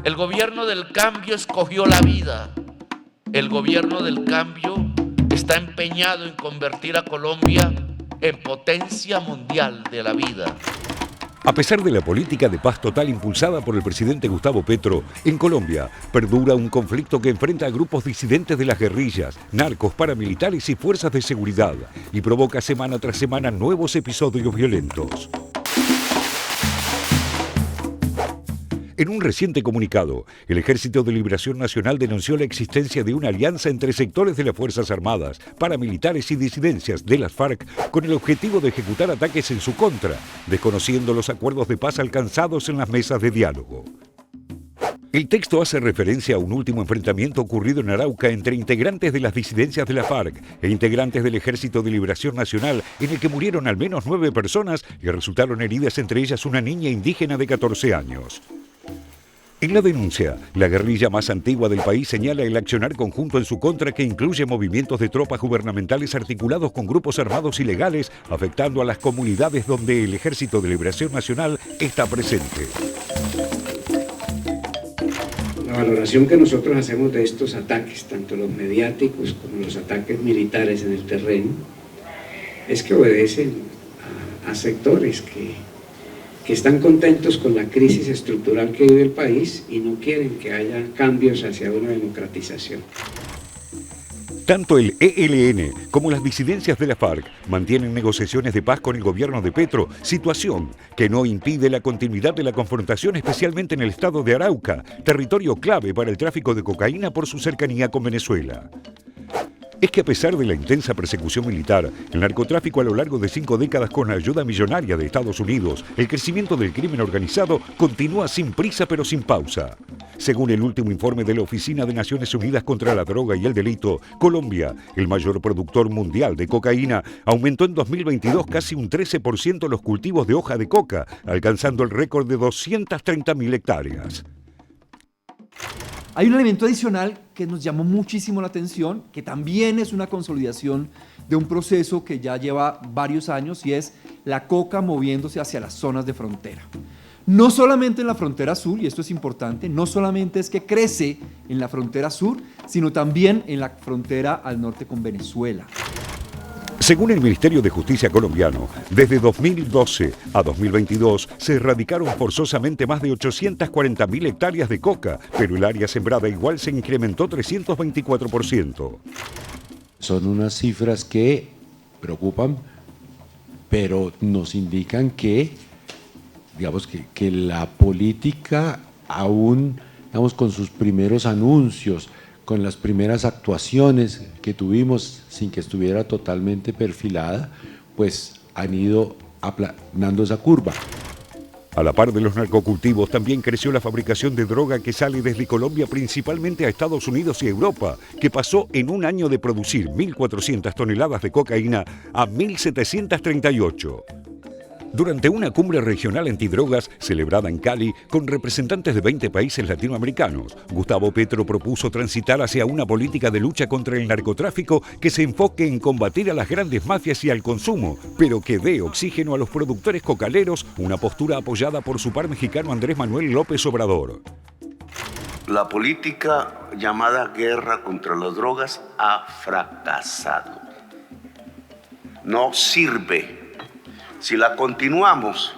El gobierno del cambio escogió la vida. El gobierno del cambio está empeñado en convertir a Colombia en potencia mundial de la vida. A pesar de la política de paz total impulsada por el presidente Gustavo Petro, en Colombia perdura un conflicto que enfrenta a grupos disidentes de las guerrillas, narcos, paramilitares y fuerzas de seguridad y provoca semana tras semana nuevos episodios violentos. En un reciente comunicado, el Ejército de Liberación Nacional denunció la existencia de una alianza entre sectores de las Fuerzas Armadas, paramilitares y disidencias de las FARC con el objetivo de ejecutar ataques en su contra, desconociendo los acuerdos de paz alcanzados en las mesas de diálogo. El texto hace referencia a un último enfrentamiento ocurrido en Arauca entre integrantes de las disidencias de la FARC e integrantes del Ejército de Liberación Nacional, en el que murieron al menos 9 personas y resultaron heridas, entre ellas una niña indígena de 14 años. En la denuncia, la guerrilla más antigua del país señala el accionar conjunto en su contra que incluye movimientos de tropas gubernamentales articulados con grupos armados ilegales, afectando a las comunidades donde el Ejército de Liberación Nacional está presente. La valoración que nosotros hacemos de estos ataques, tanto los mediáticos como los ataques militares en el terreno, es que obedecen a sectores que están contentos con la crisis estructural que vive el país y no quieren que haya cambios hacia una democratización. Tanto el ELN como las disidencias de la FARC mantienen negociaciones de paz con el gobierno de Petro, situación que no impide la continuidad de la confrontación, especialmente en el estado de Arauca, territorio clave para el tráfico de cocaína por su cercanía con Venezuela. Es que a pesar de la intensa persecución militar, el narcotráfico a lo largo de 5 décadas con ayuda millonaria de Estados Unidos, el crecimiento del crimen organizado continúa sin prisa pero sin pausa. Según el último informe de la Oficina de Naciones Unidas contra la Droga y el Delito, Colombia, el mayor productor mundial de cocaína, aumentó en 2022 casi un 13% los cultivos de hoja de coca, alcanzando el récord de 230.000 hectáreas. Hay un elemento adicional que nos llamó muchísimo la atención, que también es una consolidación de un proceso que ya lleva varios años, y es la coca moviéndose hacia las zonas de frontera. No solamente en la frontera sur, y esto es importante, no solamente es que crece en la frontera sur, sino también en la frontera al norte con Venezuela. Según el Ministerio de Justicia colombiano, desde 2012 a 2022 se erradicaron forzosamente más de 840.000 hectáreas de coca, pero el área sembrada igual se incrementó 324%. Son unas cifras que preocupan, pero nos indican que, digamos, que la política aún, digamos, con sus primeros anuncios, con las primeras actuaciones que tuvimos sin que estuviera totalmente perfilada, pues han ido aplanando esa curva. A la par de los narcocultivos, también creció la fabricación de droga que sale desde Colombia principalmente a Estados Unidos y Europa, que pasó en un año de producir 1.400 toneladas de cocaína a 1.738. Durante una cumbre regional antidrogas celebrada en Cali con representantes de 20 países latinoamericanos, Gustavo Petro propuso transitar hacia una política de lucha contra el narcotráfico que se enfoque en combatir a las grandes mafias y al consumo, pero que dé oxígeno a los productores cocaleros, una postura apoyada por su par mexicano Andrés Manuel López Obrador. La política llamada guerra contra las drogas ha fracasado. No sirve. Si la continuamos,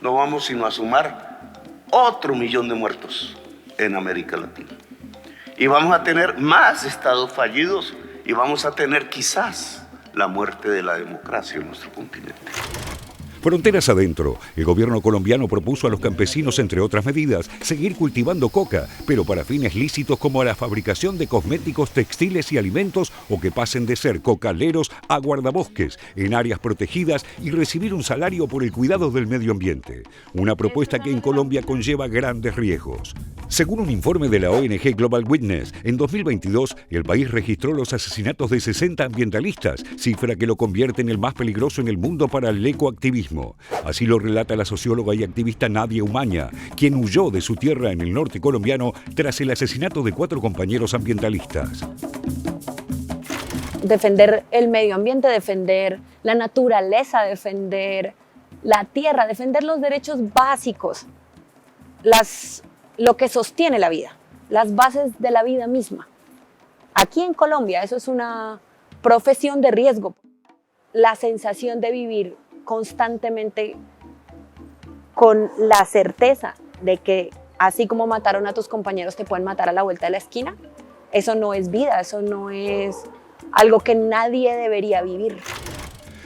no vamos sino a sumar otro 1.000.000 de muertos en América Latina. Y vamos a tener más estados fallidos y vamos a tener quizás la muerte de la democracia en nuestro continente. Fronteras adentro, el gobierno colombiano propuso a los campesinos, entre otras medidas, seguir cultivando coca, pero para fines lícitos como la fabricación de cosméticos, textiles y alimentos, o que pasen de ser cocaleros a guardabosques en áreas protegidas y recibir un salario por el cuidado del medio ambiente. Una propuesta que en Colombia conlleva grandes riesgos. Según un informe de la ONG Global Witness, en 2022 el país registró los asesinatos de 60 ambientalistas, cifra que lo convierte en el más peligroso en el mundo para el ecoactivismo. Así lo relata la socióloga y activista Nadia Umaña, quien huyó de su tierra en el norte colombiano tras el asesinato de 4 compañeros ambientalistas. Defender el medio ambiente, defender la naturaleza, defender la tierra, defender los derechos básicos lo que sostiene la vida, las bases de la vida misma. Aquí en Colombia eso es una profesión de riesgo. La sensación de vivir constantemente con la certeza de que así como mataron a tus compañeros te pueden matar a la vuelta de la esquina, eso no es vida, eso no es algo que nadie debería vivir.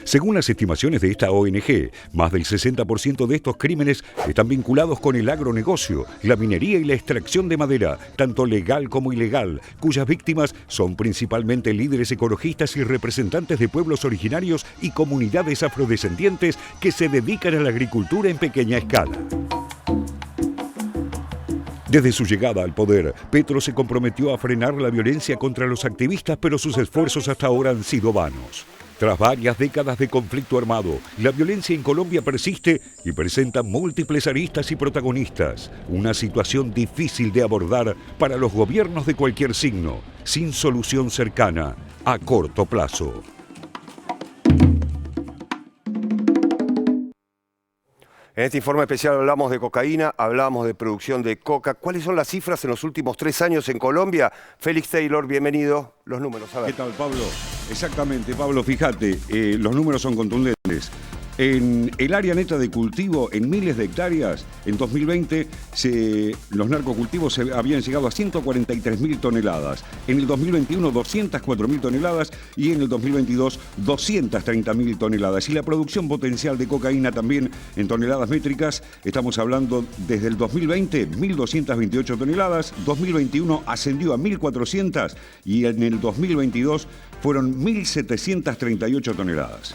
Según las estimaciones de esta ONG, más del 60% de estos crímenes están vinculados con el agronegocio, la minería y la extracción de madera, tanto legal como ilegal, cuyas víctimas son principalmente líderes ecologistas y representantes de pueblos originarios y comunidades afrodescendientes que se dedican a la agricultura en pequeña escala. Desde su llegada al poder, Petro se comprometió a frenar la violencia contra los activistas, pero sus esfuerzos hasta ahora han sido vanos. Tras varias décadas de conflicto armado, la violencia en Colombia persiste y presenta múltiples aristas y protagonistas. Una situación difícil de abordar para los gobiernos de cualquier signo, sin solución cercana a corto plazo. En este informe especial hablamos de cocaína, hablamos de producción de coca. ¿Cuáles son las cifras en los últimos 3 años en Colombia? Félix Taylor, bienvenido. Los números, a ver. ¿Qué tal, Pablo? Exactamente, Pablo, fíjate, los números son contundentes. En el área neta de cultivo, en miles de hectáreas, en 2020 los narcocultivos habían llegado a 143.000 toneladas. En el 2021, 204.000 toneladas y en el 2022, 230.000 toneladas. Y la producción potencial de cocaína también en toneladas métricas, estamos hablando desde el 2020, 1.228 toneladas, 2021 ascendió a 1.400 y en el 2022 fueron 1.738 toneladas.